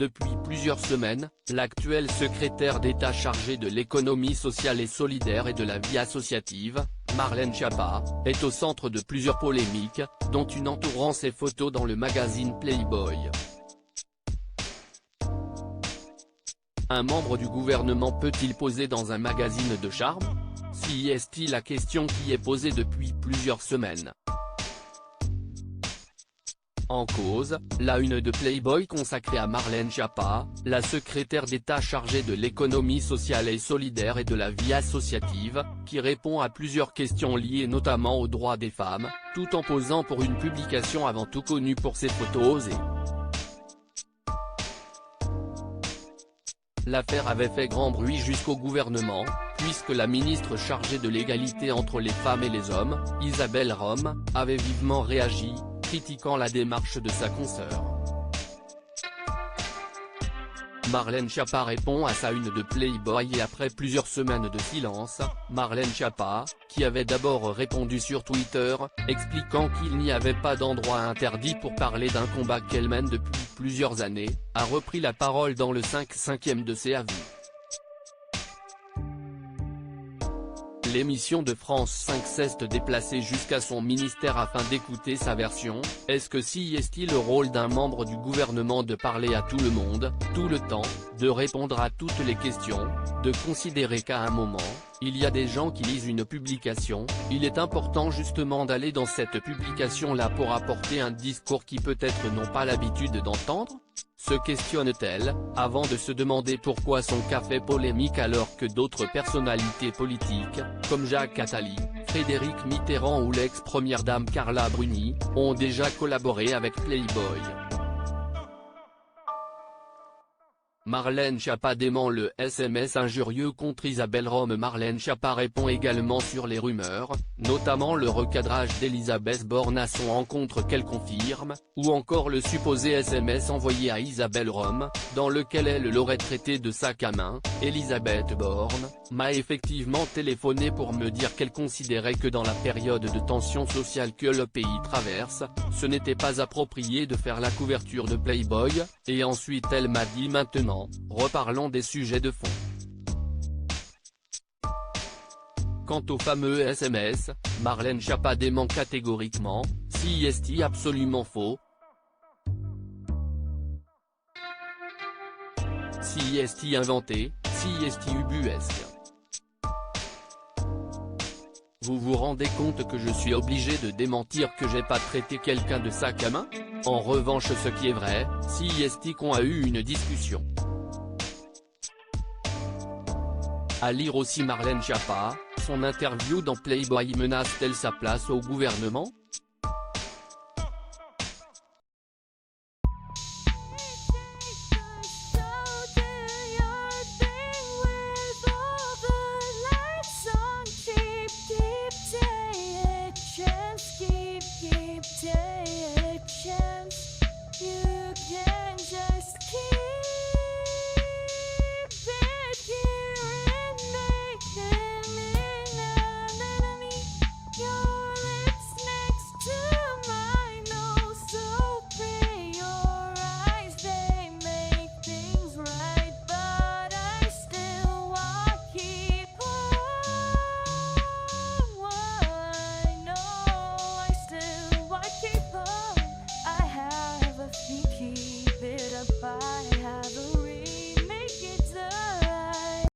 Depuis plusieurs semaines, l'actuel secrétaire d'État chargé de l'économie sociale et solidaire et de la vie associative, Marlène Schiappa, est au centre de plusieurs polémiques, dont une entourant ses photos dans le magazine Playboy. Un membre du gouvernement peut-il poser dans un magazine de charme? Si est la question qui est posée depuis plusieurs semaines. En cause, la une de Playboy consacrée à Marlène Schiappa, la secrétaire d'État chargée de l'économie sociale et solidaire et de la vie associative, qui répond à plusieurs questions liées notamment aux droits des femmes, tout en posant pour une publication avant tout connue pour ses photos osées. L'affaire avait fait grand bruit jusqu'au gouvernement, puisque la ministre chargée de l'égalité entre les femmes et les hommes, Isabelle Rome, avait vivement réagi, critiquant la démarche de sa consoeur. Marlène Schiappa répond à sa une de Playboy et après plusieurs semaines de silence, Marlène Schiappa, qui avait d'abord répondu sur Twitter, expliquant qu'il n'y avait pas d'endroit interdit pour parler d'un combat qu'elle mène depuis plusieurs années, a repris la parole dans le 5/5e de ses avis. L'émission de France 5 s'est déplacée jusqu'à son ministère afin d'écouter sa version. Est-ce que si est-il le rôle d'un membre du gouvernement de parler à tout le monde, tout le temps, de répondre à toutes les questions, de considérer qu'à un moment, il y a des gens qui lisent une publication, il est important justement d'aller dans cette publication-là pour apporter un discours qui peut-être n'ont pas l'habitude d'entendre? Se questionne-t-elle, avant de se demander pourquoi son cas fait polémique alors que d'autres personnalités politiques, comme Jacques Attali, Frédéric Mitterrand ou l'ex-première dame Carla Bruni, ont déjà collaboré avec Playboy. Marlène Schiappa dément le SMS injurieux contre Isabelle Rome. Marlène Schiappa répond également sur les rumeurs, notamment le recadrage d'Elisabeth Borne à son encontre qu'elle confirme, ou encore le supposé SMS envoyé à Isabelle Rome, dans lequel elle l'aurait traité de sac à main. Elisabeth Borne m'a effectivement téléphoné pour me dire qu'elle considérait que dans la période de tension sociale que le pays traverse, ce n'était pas approprié de faire la couverture de Playboy, et ensuite elle m'a dit maintenant, reparlons des sujets de fond. Quant au fameux SMS, Marlène Schiappa dément catégoriquement, si est absolument faux. Si est inventé, si est ubuesque. Vous vous rendez compte que je suis obligé de démentir que j'ai pas traité quelqu'un de sac à main? En revanche, ce qui est vrai, si est qu'on a eu une discussion. À lire aussi Marlène Schiappa, son interview dans Playboy menace-t-elle sa place au gouvernement?